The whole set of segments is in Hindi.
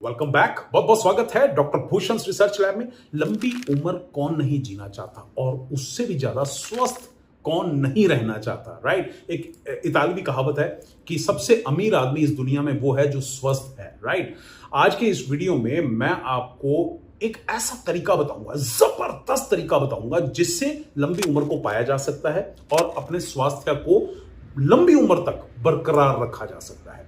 Welcome back. बहुत बहुत स्वागत है डॉक्टर भूषण रिसर्च लैब में। लंबी उम्र कौन नहीं जीना चाहता और उससे भी ज्यादा स्वस्थ कौन नहीं रहना चाहता, राइट। एक इतालवी कहावत है कि सबसे अमीर आदमी इस दुनिया में वो है जो स्वस्थ है, राइट। आज के इस वीडियो में मैं आपको एक ऐसा तरीका बताऊंगा, जबरदस्त तरीका बताऊंगा जिससे लंबी उम्र को पाया जा सकता है और अपने स्वास्थ्य को लंबी उम्र तक बरकरार रखा जा सकता है।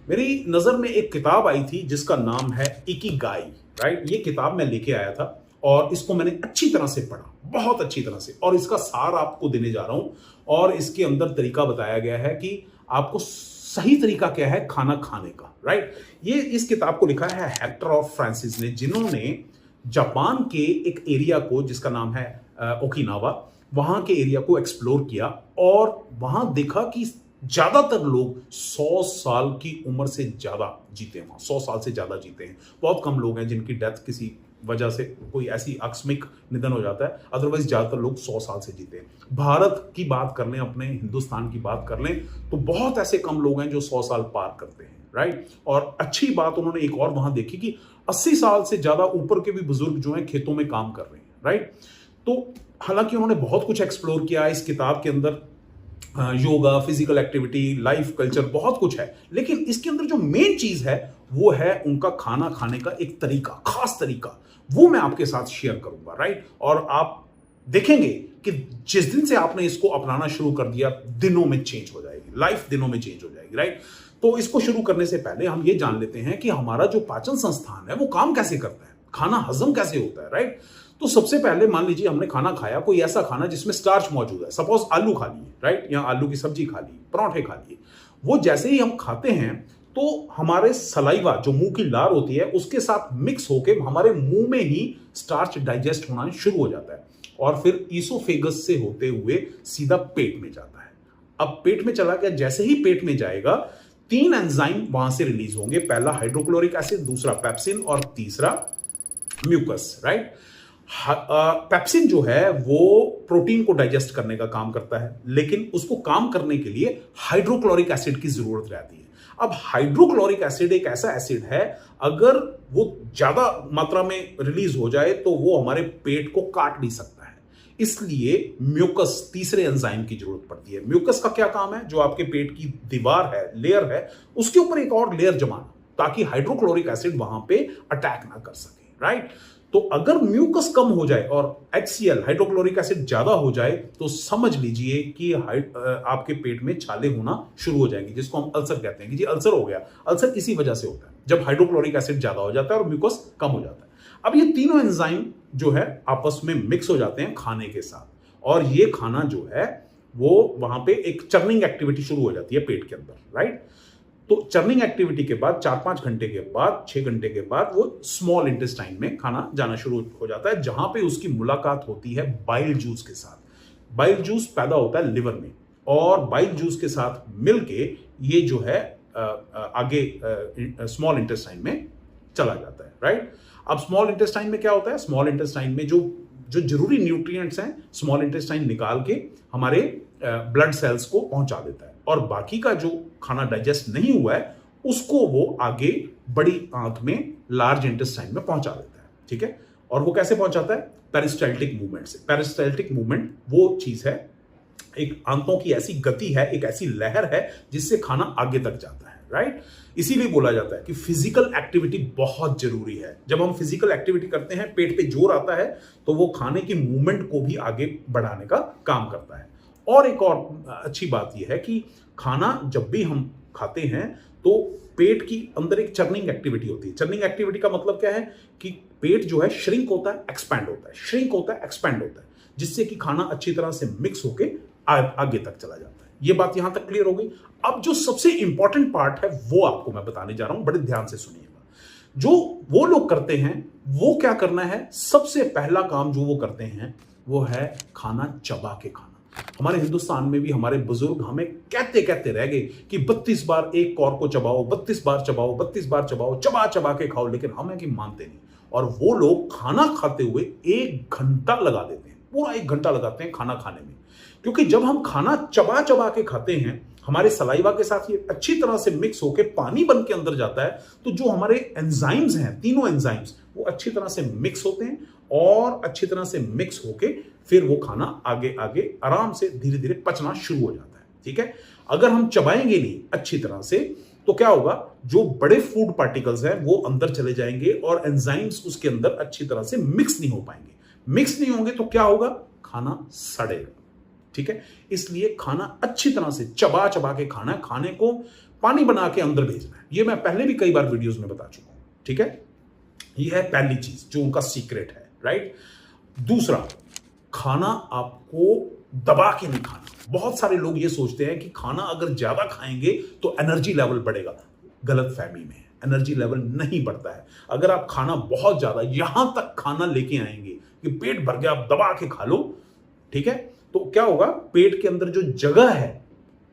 मेरी नजर में एक किताब आई थी जिसका नाम है इकिगाई, राइट। ये किताब मैं लेके आया था और इसको मैंने अच्छी तरह से पढ़ा, बहुत अच्छी तरह से, और इसका सार आपको देने जा रहा हूं। और इसके अंदर तरीका बताया गया है कि आपको सही तरीका क्या है खाना खाने का, राइट। ये इस किताब को लिखा है हेक्टर और फ्रांसिस ने, जिन्होंने जापान के एक एरिया को जिसका नाम है ओकिनावा, वहां के एरिया को एक्सप्लोर किया और वहां देखा कि ज्यादातर लोग 100 साल की उम्र से ज्यादा जीते हैं। 100 साल से ज्यादा जीते हैं। बहुत कम लोग हैं जिनकी डेथ किसी वजह से कोई ऐसी आकस्मिक निधन हो जाता है, अदरवाइज ज्यादातर लोग 100 साल से जीते हैं। भारत की बात कर लें, अपने हिंदुस्तान की बात कर लें, तो बहुत ऐसे कम लोग हैं जो 100 साल पार करते हैं, राइट। और अच्छी बात उन्होंने एक और वहां देखी कि 80 साल से ज्यादा ऊपर के भी बुजुर्ग जो हैं खेतों में काम कर रहे हैं, राइट। तो हालांकि उन्होंने बहुत कुछ एक्सप्लोर किया इस किताब के अंदर, yoga, physical activity, life culture, बहुत कुछ है, लेकिन इसके अंदर जो मेन चीज है वो है उनका खाना खाने का एक तरीका, खास तरीका। वो मैं आपके साथ शेयर करूंगा, राइट। और आप देखेंगे कि जिस दिन से आपने इसको अपनाना शुरू कर दिया, दिनों में चेंज हो जाएगी, लाइफ दिनों में चेंज हो जाएगी, राइट। तो इसको शुरू करने से पहले हम ये जान लेते हैं कि हमारा जो पाचन संस्थान है वो काम कैसे करता है, खाना हजम कैसे होता है, राइट। तो सबसे पहले मान लीजिए हमने खाना खाया, कोई ऐसा खाना जिसमें स्टार्च मौजूद है, सपोज आलू खा लिए, राइट, या आलू की सब्जी खा ली, पराठे खा लिए। वो जैसे ही हम खाते हैं तो हमारे सलाइवा, जो मुंह की लार होती है, उसके साथ मिक्स होकर हमारे मुंह में ही स्टार्च डाइजेस्ट होना शुरू हो जाता है और फिर ईसोफेगस से होते हुए सीधा पेट में जाता है। अब पेट में चला गया, जैसे ही पेट में जाएगा 3 एंजाइम वहां से रिलीज होंगे। पहला हाइड्रोक्लोरिक एसिड, दूसरा पेप्सिन और तीसरा म्यूकस, राइट। पेप्सिन जो है वो प्रोटीन को डाइजेस्ट करने का काम करता है, लेकिन उसको काम करने के लिए हाइड्रोक्लोरिक एसिड की जरूरत रहती है। अब हाइड्रोक्लोरिक एसिड एक ऐसा एसिड है, अगर वो ज्यादा मात्रा में रिलीज हो जाए तो वो हमारे पेट को काट भी सकता है। इसलिए म्यूकस, तीसरे एंजाइम की जरूरत पड़ती है। म्यूकस का क्या काम है? जो आपके पेट की दीवार है, लेयर है, उसके ऊपर एक और लेयर जमाना, ताकि हाइड्रोक्लोरिक एसिड वहां पे अटैक ना कर सके, राइट। तो अगर म्यूकस कम हो जाए और HCl, हाइड्रोक्लोरिक एसिड ज्यादा हो जाए, तो समझ लीजिए कि आपके पेट में छाले होना शुरू हो जाएंगी, जिसको हम अल्सर कहते हैं कि जी अल्सर हो गया। अल्सर इसी वजह से होता है, जब हाइड्रोक्लोरिक एसिड ज्यादा हो जाता है और म्यूकस कम हो जाता है। अब ये तीनों एंजाइम जो है आपस में मिक्स हो जाते हैं खाने के साथ, और ये खाना जो है वो वहां पे एक चर्निंग एक्टिविटी शुरू हो जाती है पेट के अंदर, राइट। तो चर्निंग एक्टिविटी के बाद 4-5 घंटे के बाद, 6 घंटे के बाद वो स्मॉल इंटेस्टाइन में खाना जाना शुरू हो जाता है, जहां पे उसकी मुलाकात होती है बाइल जूस के साथ। बाइल जूस पैदा होता है लिवर में, और बाइल जूस के साथ मिलके ये जो है आगे स्मॉल इंटेस्टाइन में चला जाता है, राइट। अब स्मॉल इंटेस्टाइन में क्या होता है? स्मॉल इंटेस्टाइन में जो जरूरी न्यूट्रिएंट्स हैं, स्मॉल इंटेस्टाइन निकाल के हमारे ब्लड सेल्स को पहुंचा देता है, और बाकी का जो खाना डाइजेस्ट नहीं हुआ है उसको वो आगे बड़ी आंत में, लार्ज इंटेस्टाइन में पहुंचा देता है, ठीक है। और वो कैसे पहुंचाता है? पेरिस्टाल्टिक मूवमेंट से। पेरिस्टाल्टिक मूवमेंट वो चीज है, एक आंतों की ऐसी गति है, एक ऐसी लहर है जिससे खाना आगे तक जाता है, राइट। इसीलिए बोला जाता है कि फिजिकल एक्टिविटी बहुत जरूरी है। जब हम फिजिकल एक्टिविटी करते हैं, पेट पे जोर आता है, तो वो खाने की मूवमेंट को भी आगे बढ़ाने का काम करता है। और एक और अच्छी बात यह है कि खाना जब भी हम खाते हैं तो पेट की अंदर एक चर्निंग एक्टिविटी होती है। चर्निंग एक्टिविटी का मतलब क्या है? कि पेट जो है श्रिंक होता है, एक्सपैंड होता है, श्रिंक होता है, एक्सपैंड होता है, जिससे कि खाना अच्छी तरह से मिक्स होके आगे तक चला जाता है। ये बात यहां तक क्लियर हो गई। अब जो सबसे इंपॉर्टेंट पार्ट है वो आपको मैं बताने जा रहा हूं, बड़े ध्यान से सुनिएगा। जो वो लोग करते हैं, वो क्या करना है? सबसे पहला काम जो वो करते हैं वो है खाना चबा के खाना। हमारे हिंदुस्तान में भी हमारे बुजुर्ग हमें कहते कहते रह गए कि 32 बार एक कौर को चबाओ, 32 बार चबाओ, 32 बार चबाओ, चबा चबा के खाओ, लेकिन हमें कि मानते नहीं। और वो लोग खाना खाते हुए 1 घंटा लगा देते हैं, पूरा 1 घंटा लगाते हैं खाना खाने में। क्योंकि जब हम खाना चबा चबा के खाते हैं, हमारे सलाइवा के साथ ये अच्छी तरह से मिक्स होके पानी बन के अंदर जाता है, तो जो हमारे एंजाइम्स हैं, तीनों एंजाइम्स, वो अच्छी तरह से मिक्स होते हैं और अच्छी तरह से मिक्स होके फिर वो खाना आगे आगे आराम से धीरे धीरे पचना शुरू हो जाता है। ठीक है, अगर हम चबाएंगे नहीं अच्छी तरह से तो क्या होगा, जो बड़े फूड पार्टिकल्स हैं वो अंदर चले जाएंगे और एंजाइम्स उसके अंदर अच्छी तरह से मिक्स नहीं हो पाएंगे। मिक्स नहीं होंगे तो क्या होगा, खाना सड़ेगा। ठीक है, इसलिए खाना अच्छी तरह से चबा चबा के खाना है, खाने को पानी बना के अंदर भेजना है। ये मैं पहले भी कई बार वीडियोस में बता चुका हूं। ठीक है, ये है पहली चीज जो उनका सीक्रेट है, राइट। दूसरा, खाना आपको दबा के नहीं खाना। बहुत सारे लोग ये सोचते हैं कि खाना अगर ज्यादा खाएंगे तो एनर्जी लेवल बढ़ेगा। गलत फहमी में, एनर्जी लेवल नहीं बढ़ता है। अगर आप खाना बहुत ज्यादा यहां तक खाना लेके आएंगे कि पेट भर गया, आप दबा के खा लो, ठीक है, तो क्या होगा, पेट के अंदर जो जगह है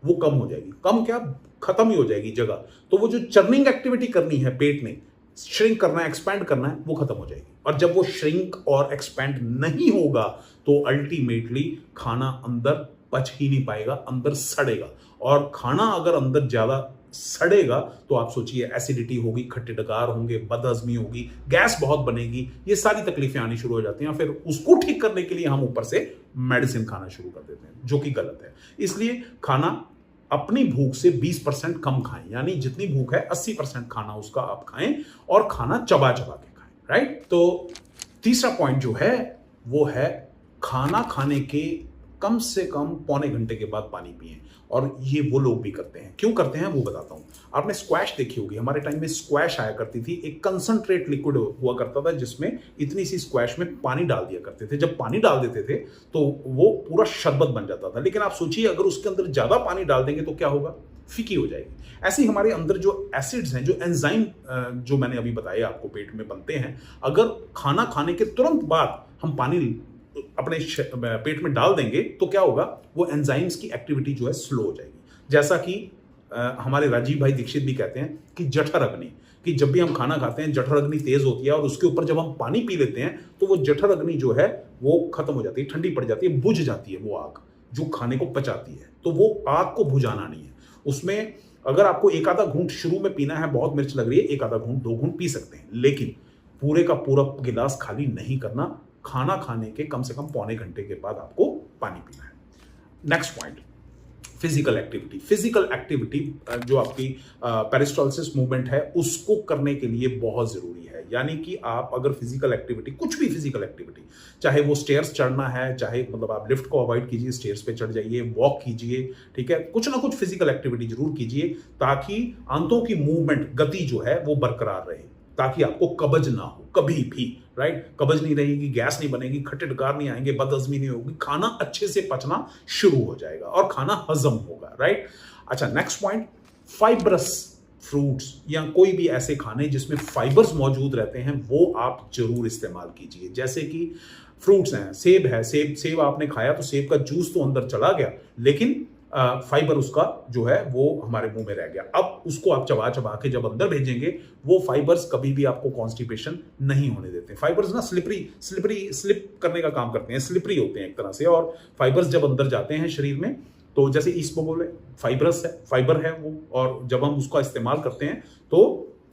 वो कम हो जाएगी। कम क्या, खत्म ही हो जाएगी जगह। तो वो जो चर्निंग एक्टिविटी करनी है पेट में, श्रिंक करना है, एक्सपैंड करना है, वो खत्म हो जाएगी। और जब वो श्रिंक और एक्सपैंड नहीं होगा तो अल्टीमेटली खाना अंदर पच ही नहीं पाएगा, अंदर सड़ेगा। और खाना अगर अंदर ज्यादा सड़ेगा तो आप सोचिए एसिडिटी होगी, खट्टे डकार होंगे, बदहजमी होगी, गैस बहुत बनेगी, ये सारी तकलीफें आनी शुरू हो जाती हैं। फिर उसको ठीक करने के लिए हम ऊपर से मेडिसिन खाना शुरू कर देते हैं, जो कि गलत है। इसलिए खाना अपनी भूख से 20% कम खाएं, यानी जितनी भूख है 80% खाना उसका आप खाएं और खाना चबा चबा के खाएं, राइट। तो तीसरा पॉइंट जो है वो है खाना खाने के कम से कम पौने घंटे के बाद पानी पिएं। और ये वो लोग भी करते हैं, क्यों करते हैं वो बताता हूं। आपने स्क्वैश देखी होगी, हमारे टाइम में स्क्वैश आया करती थी, एक कंसंट्रेट लिक्विड हुआ करता था जिसमें इतनी सी स्क्वैश में पानी डाल दिया करते थे। जब पानी डाल देते थे तो वो पूरा शरबत बन जाता था। लेकिन आप सोचिए अगर उसके अंदर ज्यादा पानी डाल देंगे तो क्या होगा, फीकी हो जाएगी। ऐसे ही हमारे अंदर जो एसिड्स हैं, जो एंजाइम जो मैंने अभी बताया आपको पेट में बनते हैं, अगर खाना खाने के तुरंत बाद हम पानी अपने पेट में डाल देंगे तो क्या होगा, वो एंजाइम्स की एक्टिविटी जो है स्लो हो जाएगी। जैसा कि हमारे राजीव भाई दीक्षित भी कहते हैं कि जठर अग्नि, कि जब भी हम खाना खाते हैं जठर अग्नि तेज होती है और उसके ऊपर जब हम पानी पी लेते हैं तो वो जठर अग्नि जो है वो खत्म हो जाती है, ठंडी पड़ जाती है, बुझ जाती है वो आग जो खाने को पचाती है। तो वो आग को बुझाना नहीं है। उसमें अगर आपको एक आधा घूंट शुरू में पीना है, बहुत मिर्च लग रही है, एक आधा घूंट 2 घूंट पी सकते हैं, लेकिन पूरे का पूरा गिलास खाली नहीं करना। खाना खाने के कम से कम पौने घंटे के बाद आपको पानी पीना है। Next point, physical activity. Physical activity जो आपकी पेरिस्टालसिस मूवमेंट है उसको करने के लिए बहुत जरूरी है। यानी कि आप अगर फिजिकल एक्टिविटी, कुछ भी फिजिकल एक्टिविटी, चाहे वो स्टेयर्स चढ़ना है, चाहे मतलब आप लिफ्ट को अवॉइड कीजिए, स्टेयर्स पे चढ़ जाइए, वॉक कीजिए, ठीक है, कुछ ना कुछ फिजिकल एक्टिविटी जरूर कीजिए ताकि आंतों की मूवमेंट, गति जो है वो बरकरार रहे, ताकि आपको कब्ज ना हो कभी भी, राइट। कब्ज नहीं रहेगी, गैस नहीं बनेगी, खट्टे डकार नहीं आएंगे, बदहजमी नहीं होगी, खाना अच्छे से पचना शुरू हो जाएगा और खाना हजम होगा, राइट। अच्छा, नेक्स्ट पॉइंट, फाइब्रस फ्रूट्स या कोई भी ऐसे खाने जिसमें फाइबर्स मौजूद रहते हैं वो आप जरूर इस्तेमाल कीजिए। जैसे कि फ्रूट्स हैं, सेब है, सेब आपने खाया तो सेब का जूस तो अंदर चला गया, लेकिन फाइबर उसका जो है वो हमारे मुंह में रह गया। अब उसको आप चबा चबा के जब अंदर भेजेंगे, वो फाइबर्स कभी भी आपको कॉन्स्टिपेशन नहीं होने देते। फाइबर्स ना स्लिप करने का काम करते हैं, स्लिपरी होते हैं एक तरह से। और फाइबर्स जब अंदर जाते हैं शरीर में तो जैसे इसबगोल फाइबर है वो, और जब हम उसका इस्तेमाल करते हैं तो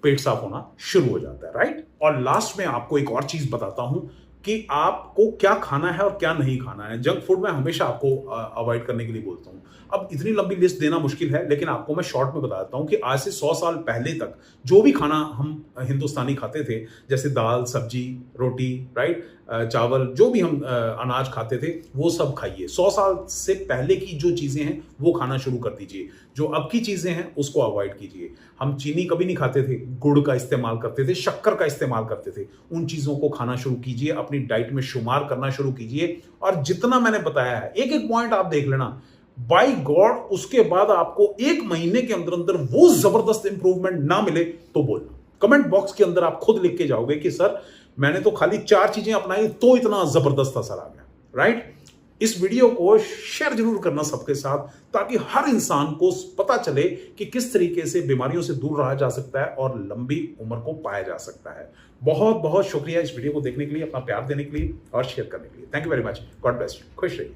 पेट साफ होना शुरू हो जाता है, राइट। और लास्ट में आपको एक और चीज बताता हूं कि आपको क्या खाना है और क्या नहीं खाना है। जंक फूड मैं हमेशा आपको अवॉइड करने के लिए बोलता हूं। अब इतनी लंबी लिस्ट देना मुश्किल है, लेकिन आपको मैं शॉर्ट में बताता हूं कि आज से 100 साल पहले तक जो भी खाना हम हिंदुस्तानी खाते थे, जैसे दाल, सब्जी, रोटी, राइट, चावल, जो भी हम अनाज खाते थे वो सब खाइए। 100 साल से पहले की जो चीजें हैं वो खाना शुरू कर दीजिए। जो अब की चीजें हैं उसको अवॉइड कीजिए। हम चीनी कभी नहीं खाते थे, गुड़ का इस्तेमाल करते थे, शक्कर का इस्तेमाल करते थे। उन चीजों को खाना शुरू कीजिए, अपनी डाइट में शुमार करना शुरू कीजिए। और जितना मैंने बताया है, एक एक पॉइंट आप देख लेना, बाय गॉड उसके बाद आपको 1 महीने के अंदर अंदर वो जबरदस्त इंप्रूवमेंट ना मिले तो बोलना। कमेंट बॉक्स के अंदर आप खुद लिख के जाओगे कि सर मैंने तो खाली 4 चीजें अपनाई तो इतना जबरदस्त असर आ गया, राइट। इस वीडियो को शेयर जरूर करना सबके साथ, ताकि हर इंसान को पता चले कि किस तरीके से बीमारियों से दूर रहा जा सकता है और लंबी उम्र को पाया जा सकता है। बहुत बहुत शुक्रिया इस वीडियो को देखने के लिए, अपना प्यार देने के लिए और शेयर करने के लिए। Thank you very much. God bless you. खुश रहिए।